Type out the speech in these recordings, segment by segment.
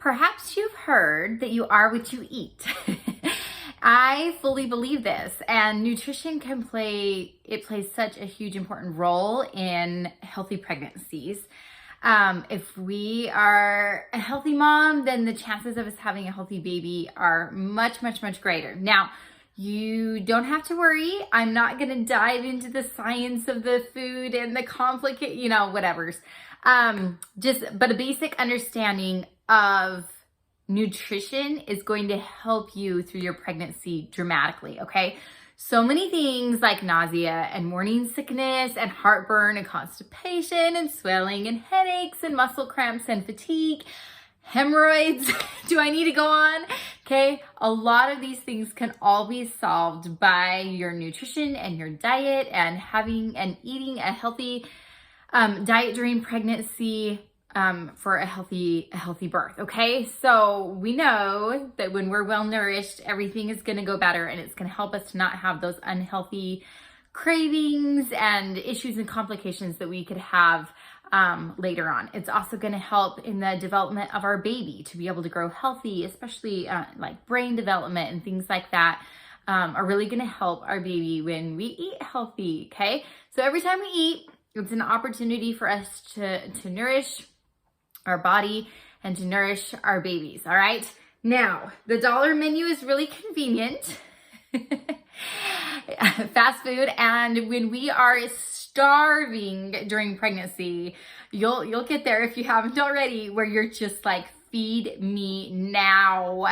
Perhaps you've heard that you are what you eat. I fully believe this, and nutrition plays such a huge important role in healthy pregnancies. If we are a healthy mom, then the chances of us having a healthy baby are much, much, much greater. Now, you don't have to worry. I'm not going to dive into the science of the food and the complicated, whatevers. But a basic understanding of nutrition is going to help you through your pregnancy dramatically, okay? So many things like nausea and morning sickness and heartburn and constipation and swelling and headaches and muscle cramps and fatigue, hemorrhoids. Do I need to go on? Okay, a lot of these things can all be solved by your nutrition and your diet and having and eating a healthy diet during pregnancy for a healthy birth. Okay, so we know that when we're well nourished, everything is going to go better, and it's going to help us to not have those unhealthy cravings and issues and complications that we could have later on. It's also going to help in the development of our baby to be able to grow healthy, especially like brain development and things like that. Are really going to help our baby when we eat healthy. Okay, so every time we eat, it's an opportunity for us to nourish our body and to nourish our babies. All right. Now, the dollar menu is really convenient. Fast food. And when we are starving during pregnancy, you'll get there if you haven't already, where you're just like, feed me now.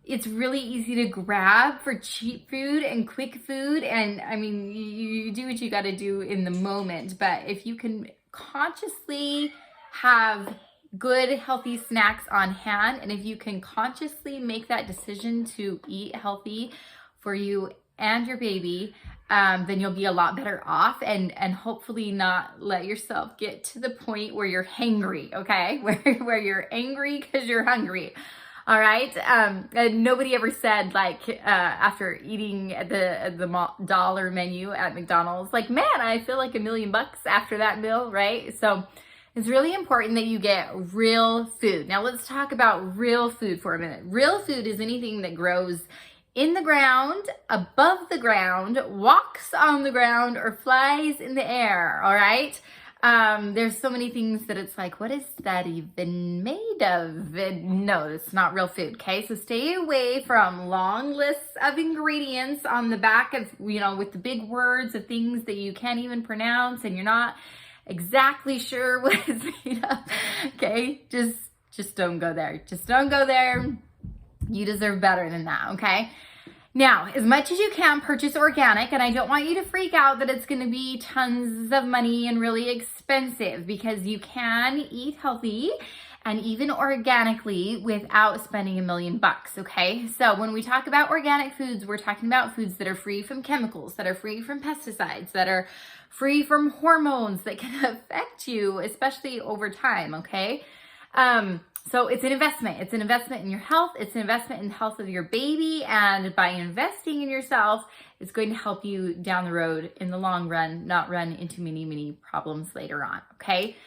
It's really easy to grab for cheap food and quick food. And I mean, you do what you got to do in the moment. But if you can consciously have good, healthy snacks on hand, and if you can consciously make that decision to eat healthy for you and your baby, then you'll be a lot better off, and hopefully not let yourself get to the point where you're hangry, okay? Where you're angry because you're hungry. All right. And nobody ever said after eating at the dollar menu at McDonald's, like, man, I feel like $1 million after that meal, right? So it's really important that you get real food. Now let's talk about real food for a minute. Real food is anything that grows in the ground, above the ground, walks on the ground, or flies in the air. All right. There's so many things that it's like, what is that even made of? And no, it's not real food. Okay. So stay away from long lists of ingredients on the back of, with the big words of things that you can't even pronounce and you're not exactly sure what it's made of. Okay. Just don't go there. Just don't go there. You deserve better than that. Okay. Now, as much as you can, purchase organic, and I don't want you to freak out that it's going to be tons of money and really expensive, because you can eat healthy and even organically without spending $1 million, okay? So when we talk about organic foods, we're talking about foods that are free from chemicals, that are free from pesticides, that are free from hormones that can affect you, especially over time, okay? So it's an investment. It's an investment in your health. It's an investment in the health of your baby. And by investing in yourself, it's going to help you down the road in the long run, not run into many, many problems later on. Okay.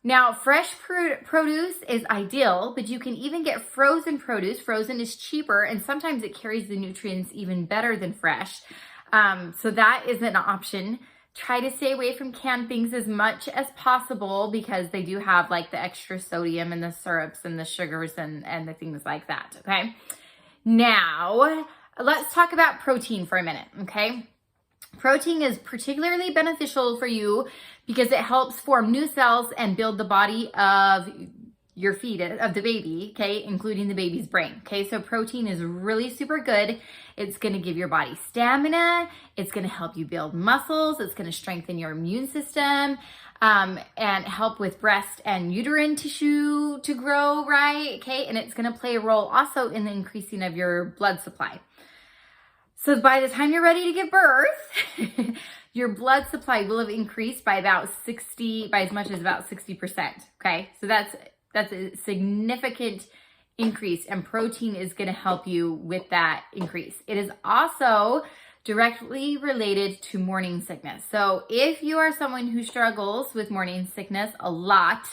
Now, fresh produce is ideal, but you can even get frozen produce. Frozen is cheaper, and sometimes it carries the nutrients even better than fresh. So that is an option. Try to stay away from canned things as much as possible, because they do have like the extra sodium and the syrups and the sugars and the things like that. Okay. Now let's talk about protein for a minute. Okay. Protein is particularly beneficial for you because it helps form new cells and build the body of your fetus, of the baby, okay, including the baby's brain. Okay, so protein is really super good. It's going to give your body stamina. It's going to help you build muscles. It's going to strengthen your immune system, and help with breast and uterine tissue to grow, right? Okay, and it's going to play a role also in the increasing of your blood supply. So by the time you're ready to give birth, your blood supply will have increased by as much as about 60%. Okay, so that's a significant increase, and protein is going to help you with that increase. It is also directly related to morning sickness. So if you are someone who struggles with morning sickness a lot,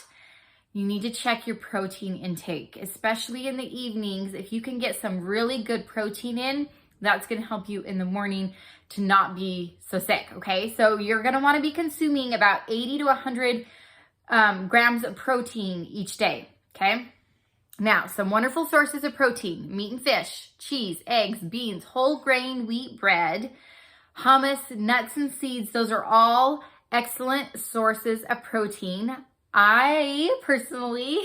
you need to check your protein intake, especially in the evenings. If you can get some really good protein in, that's going to help you in the morning to not be so sick, okay? So you're going to want to be consuming about 80 to 100 grams of protein each day, okay? Now, some wonderful sources of protein: meat and fish, cheese, eggs, beans, whole grain wheat bread, hummus, nuts and seeds. Those are all excellent sources of protein. I personally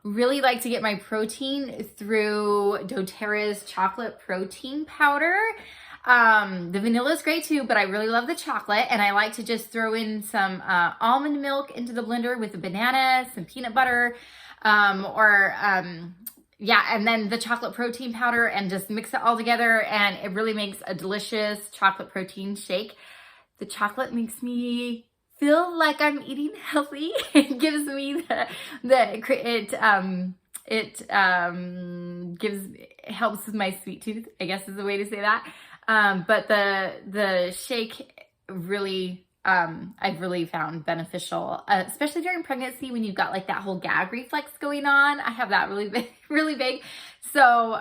really like to get my protein through doTERRA's chocolate protein powder. The vanilla is great too, but I really love the chocolate, and I like to just throw in some almond milk into the blender with a banana, some peanut butter, and then the chocolate protein powder, and just mix it all together, and it really makes a delicious chocolate protein shake. The chocolate makes me feel like I'm eating healthy. It gives me it helps with my sweet tooth, I guess is the way to say that. But the shake really, I've really found beneficial, especially during pregnancy when you've got like that whole gag reflex going on. I have that really big. So,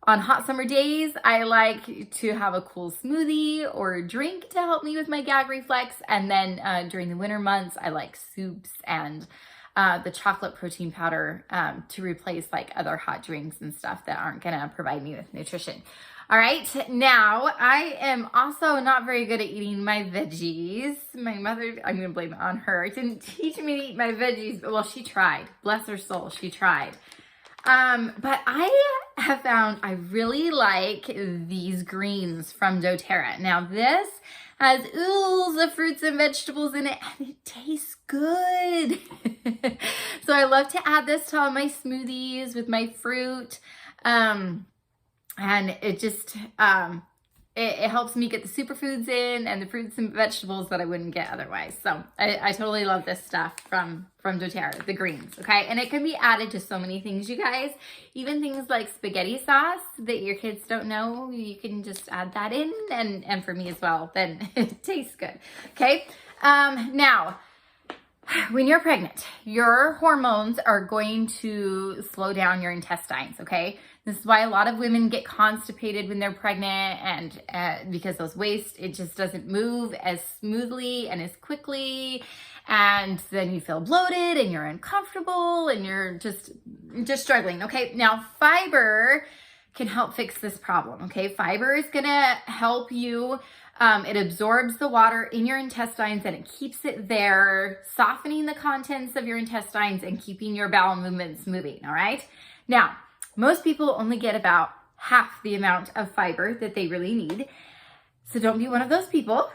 on hot summer days, I like to have a cool smoothie or drink to help me with my gag reflex. And then during the winter months, I like soups and the chocolate protein powder to replace like other hot drinks and stuff that aren't gonna provide me with nutrition. All right, now I am also not very good at eating my veggies. My mother, I'm gonna blame it on her, didn't teach me to eat my veggies. Well, she tried, bless her soul, she tried. But I have found I really like these greens from doTERRA. Now this has oodles of fruits and vegetables in it, and it tastes good. So I love to add this to all my smoothies with my fruit. And it just, it helps me get the superfoods in and the fruits and vegetables that I wouldn't get otherwise. So I totally love this stuff from doTERRA, the greens, okay? And it can be added to so many things, you guys. Even things like spaghetti sauce that your kids don't know, you can just add that in, and for me as well, then it tastes good, okay? Now, when you're pregnant, your hormones are going to slow down your intestines, okay? This is why a lot of women get constipated when they're pregnant, and because those waste, it just doesn't move as smoothly and as quickly, and then you feel bloated and you're uncomfortable and you're just struggling, okay? Now, fiber can help fix this problem, okay? Fiber is gonna help you. It absorbs the water in your intestines and it keeps it there, softening the contents of your intestines and keeping your bowel movements moving, all right? Now, most people only get about half the amount of fiber that they really need. So don't be one of those people.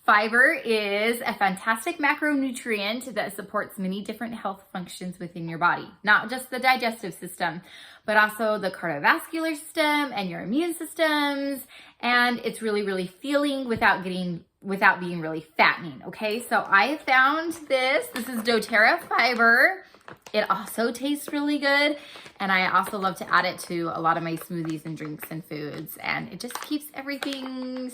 Fiber is a fantastic macronutrient that supports many different health functions within your body, not just the digestive system, but also the cardiovascular system and your immune systems. And it's really, really filling without being really fattening. Okay, so I found this. This is doTERRA fiber. It also tastes really good, and I also love to add it to a lot of my smoothies and drinks and foods, and it just keeps everything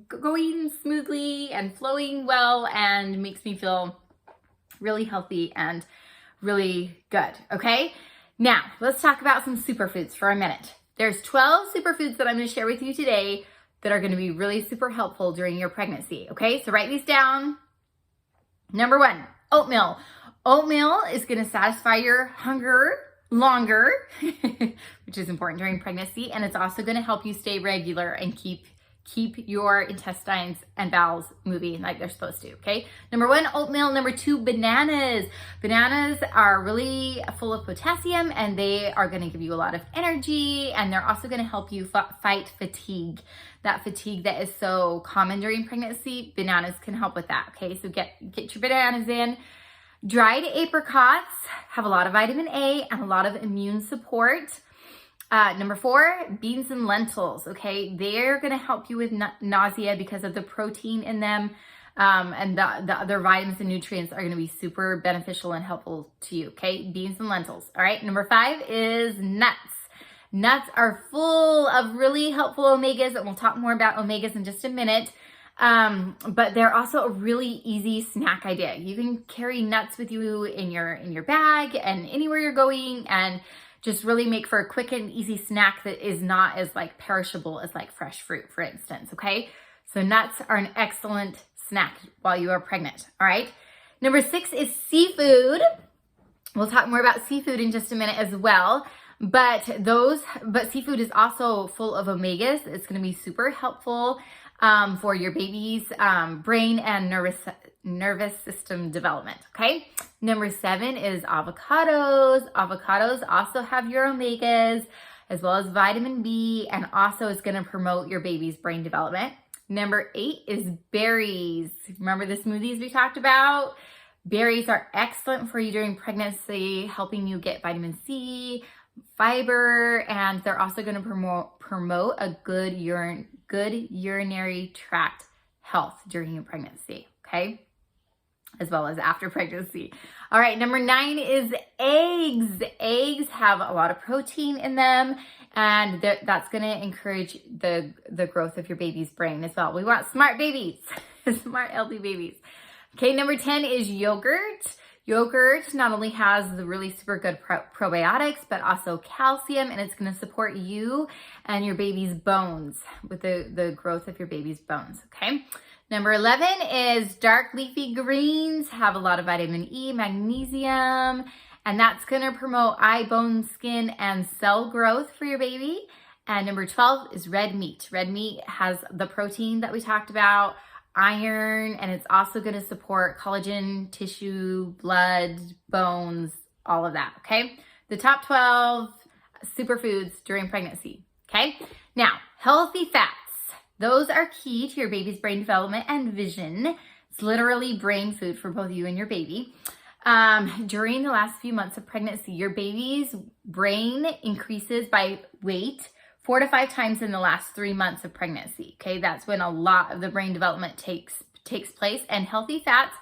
going smoothly and flowing well and makes me feel really healthy and really good, okay? Now, let's talk about some superfoods for a minute. There's 12 superfoods that I'm going to share with you today that are going to be really super helpful during your pregnancy, okay? So write these down. Number 1, oatmeal. Oatmeal is going to satisfy your hunger longer, which is important during pregnancy, and it's also going to help you stay regular and keep your intestines and bowels moving like they're supposed to, okay? Number 1, oatmeal. Number 2, bananas. Bananas are really full of potassium, and they are going to give you a lot of energy, and they're also going to help you fight fatigue. That fatigue that is so common during pregnancy, bananas can help with that, okay? So get your bananas in. Dried apricots have a lot of vitamin A and a lot of immune support. Number 4, beans and lentils, okay? They're gonna help you with nausea because of the protein in them, and the other vitamins and nutrients are gonna be super beneficial and helpful to you, okay? Beans and lentils, all right? Number 5 is nuts. Nuts are full of really helpful omegas, and we'll talk more about omegas in just a minute. But they're also a really easy snack idea. You can carry nuts with you in your bag and anywhere you're going, and just really make for a quick and easy snack that is not as like perishable as like fresh fruit, for instance. Okay, so nuts are an excellent snack while you are pregnant. All right. Number 6 is seafood. We'll talk more about seafood in just a minute as well. But seafood is also full of omegas. It's going to be super helpful for your baby's brain and nervous system development. Okay. Number 7 is avocados. Avocados also have your omegas as well as vitamin B, and also is going to promote your baby's brain development. Number 8 is berries. Remember the smoothies we talked about? Berries are excellent for you during pregnancy, helping you get vitamin C, fiber, and they're also going to promote a good urinary tract health during your pregnancy, okay? As well as after pregnancy. All right, number 9 is eggs. Eggs have a lot of protein in them, and that's going to encourage the growth of your baby's brain as well. We want smart babies, smart, healthy babies. Okay, number 10 is yogurt. Yogurt not only has the really super good probiotics, but also calcium, and it's going to support you and your baby's bones with the growth of your baby's bones, okay? Number 11 is dark leafy greens, have a lot of vitamin E, magnesium, and that's going to promote eye, bone, skin, and cell growth for your baby. And number 12 is red meat. Red meat has the protein that we talked about, iron, and it's also going to support collagen, tissue, blood, bones, all of that, okay? The top 12 superfoods during pregnancy, okay? Now, healthy fats. Those are key to your baby's brain development and vision. It's literally brain food for both you and your baby. During the last few months of pregnancy, your baby's brain increases by weight 4 to 5 times in the last 3 months of pregnancy. Okay, that's when a lot of the brain development takes place. And healthy fats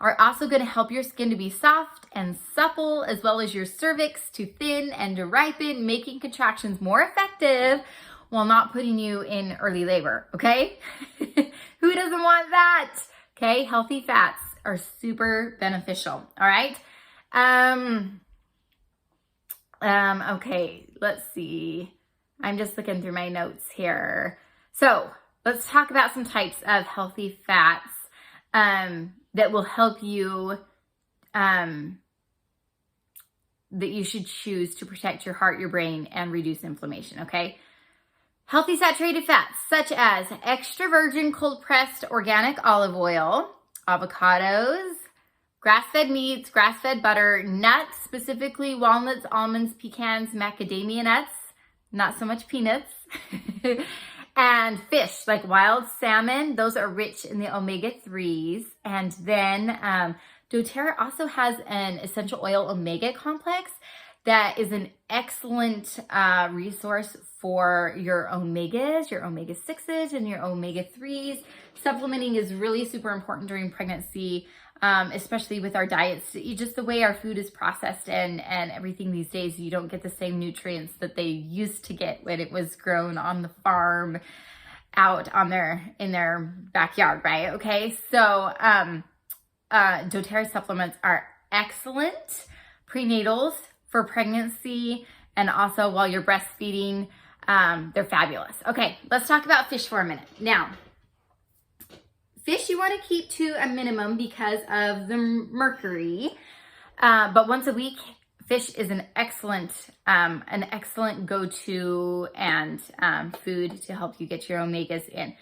are also going to help your skin to be soft and supple, as well as your cervix to thin and to ripen, making contractions more effective while not putting you in early labor. Okay, who doesn't want that? Okay, healthy fats are super beneficial. All right. Okay, let's see. I'm just looking through my notes here. So let's talk about some types of healthy fats that will help you, that you should choose to protect your heart, your brain, and reduce inflammation, okay? Healthy saturated fats, such as extra virgin cold-pressed organic olive oil, avocados, grass-fed meats, grass-fed butter, nuts, specifically walnuts, almonds, pecans, macadamia nuts, not so much peanuts, and fish like wild salmon. Those are rich in the omega-3s. And then doTERRA also has an essential oil omega complex that is an excellent resource for your omegas, your omega-6s, and your omega-3s. Supplementing is really super important during pregnancy, especially with our diets. Just the way our food is processed and everything these days, you don't get the same nutrients that they used to get when it was grown on the farm out in their backyard, right? Okay, so doTERRA supplements are excellent prenatals for pregnancy, and also while you're breastfeeding, they're fabulous. Okay, let's talk about fish for a minute. Now, fish you want to keep to a minimum because of the mercury, but once a week, fish is an excellent go-to and food to help you get your omegas in.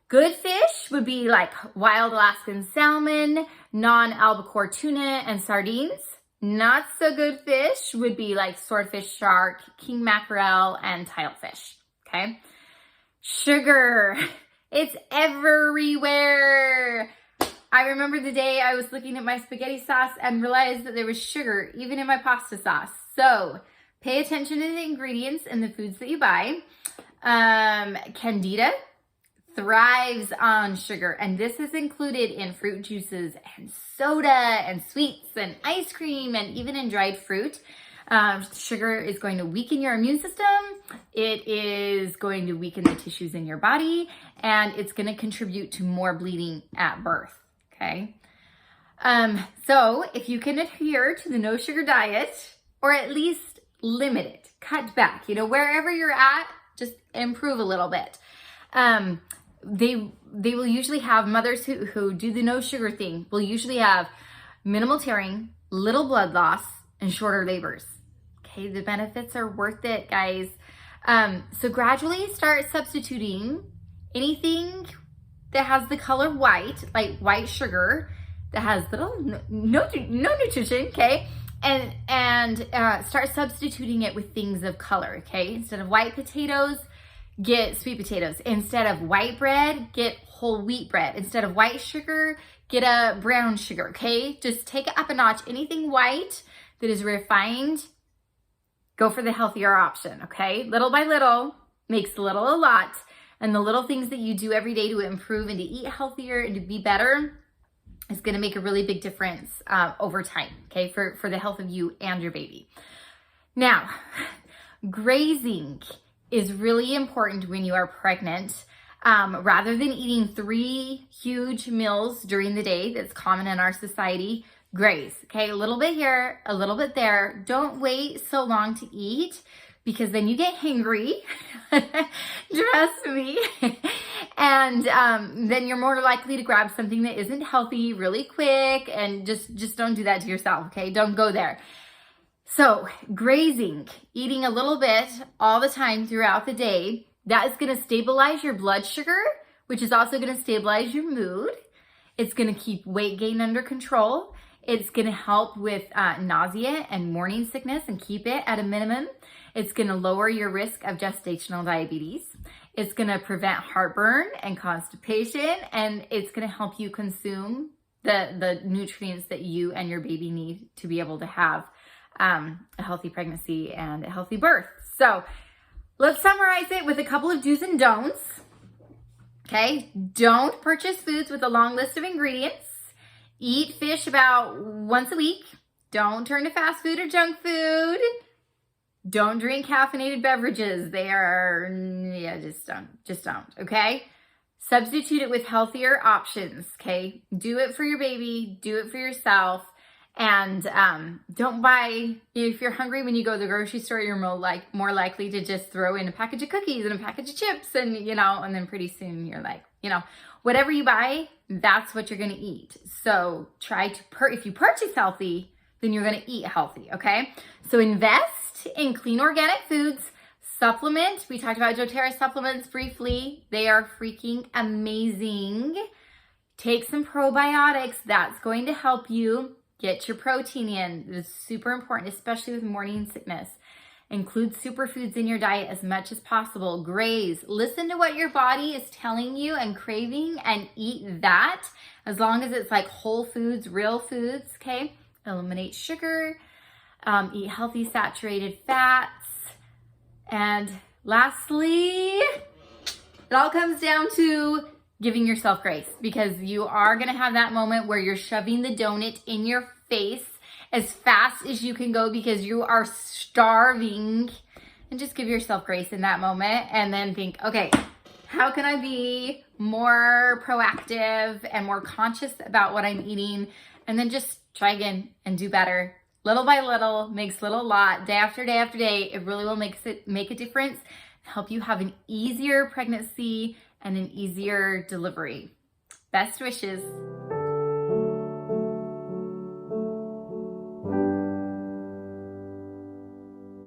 Good fish would be like wild Alaskan salmon, non-albacore tuna, and sardines. Not so good fish would be like swordfish, shark, king mackerel, and tilefish, okay? Sugar, it's everywhere. I remember the day I was looking at my spaghetti sauce and realized that there was sugar even in my pasta sauce. So pay attention to the ingredients in the foods that you buy. Candida thrives on sugar, and this is included in fruit juices and soda and sweets and ice cream and even in dried fruit. Sugar is going to weaken your immune system. It is going to weaken the tissues in your body, and it's going to contribute to more bleeding at birth. Okay. So if you can adhere to the no sugar diet, or at least limit it, cut back, wherever you're at, just improve a little bit. They will usually have mothers who do the no sugar thing will usually have minimal tearing, little blood loss, and shorter labors. Okay, the benefits are worth it, guys. So gradually start substituting anything that has the color white, like white sugar, that has no nutrition, okay? And start substituting it with things of color, okay? Instead of white potatoes, get sweet potatoes. Instead of white bread, get whole wheat bread. Instead of white sugar, get a brown sugar, okay? Just take it up a notch. Anything white that is refined, go for the healthier option, okay? Little by little makes little a lot. And the little things that you do every day to improve and to eat healthier and to be better is going to make a really big difference over time, okay, for the health of you and your baby. Now, grazing is really important when you are pregnant. Rather than eating 3 huge meals during the day, that's common in our society, graze, okay? A little bit here, a little bit there. Don't wait so long to eat, because then you get hangry, trust me, and then you're more likely to grab something that isn't healthy really quick, and just don't do that to yourself, okay? Don't go there. So grazing, eating a little bit all the time throughout the day, that is going to stabilize your blood sugar, which is also going to stabilize your mood. It's going to keep weight gain under control. It's going to help with nausea and morning sickness and keep it at a minimum. It's going to lower your risk of gestational diabetes. It's going to prevent heartburn and constipation, and it's going to help you consume the nutrients that you and your baby need to be able to have a healthy pregnancy and a healthy birth. So let's summarize it with a couple of do's and don'ts. Okay, don't purchase foods with a long list of ingredients. Eat fish about once a week. Don't turn to fast food or junk food. Don't drink caffeinated beverages. Just don't, okay? Substitute it with healthier options, okay? Do it for your baby, do it for yourself, and don't buy, if you're hungry when you go to the grocery store, you're more likely to just throw in a package of cookies and a package of chips, and and then pretty soon you're like, whatever you buy, that's what you're gonna eat. So try to, if you purchase healthy, then you're gonna eat healthy, okay? So invest in clean organic foods, supplement. We talked about doTERRA supplements briefly. They are freaking amazing. Take some probiotics. That's going to help you get your protein in. It's super important, especially with morning sickness. Include superfoods in your diet as much as possible. Graze. Listen to what your body is telling you and craving, and eat that, as long as it's like whole foods, real foods, okay? Eliminate sugar. Eat healthy saturated fats. And lastly, it all comes down to giving yourself grace, because you are going to have that moment where you're shoving the donut in your face as fast as you can go because you are starving, and just give yourself grace in that moment, and then think, okay, how can I be more proactive and more conscious about what I'm eating? And then just try again and do better. Little by little makes little lot. Day after day after day, it really will make a difference, help you have an easier pregnancy and an easier delivery. Best wishes.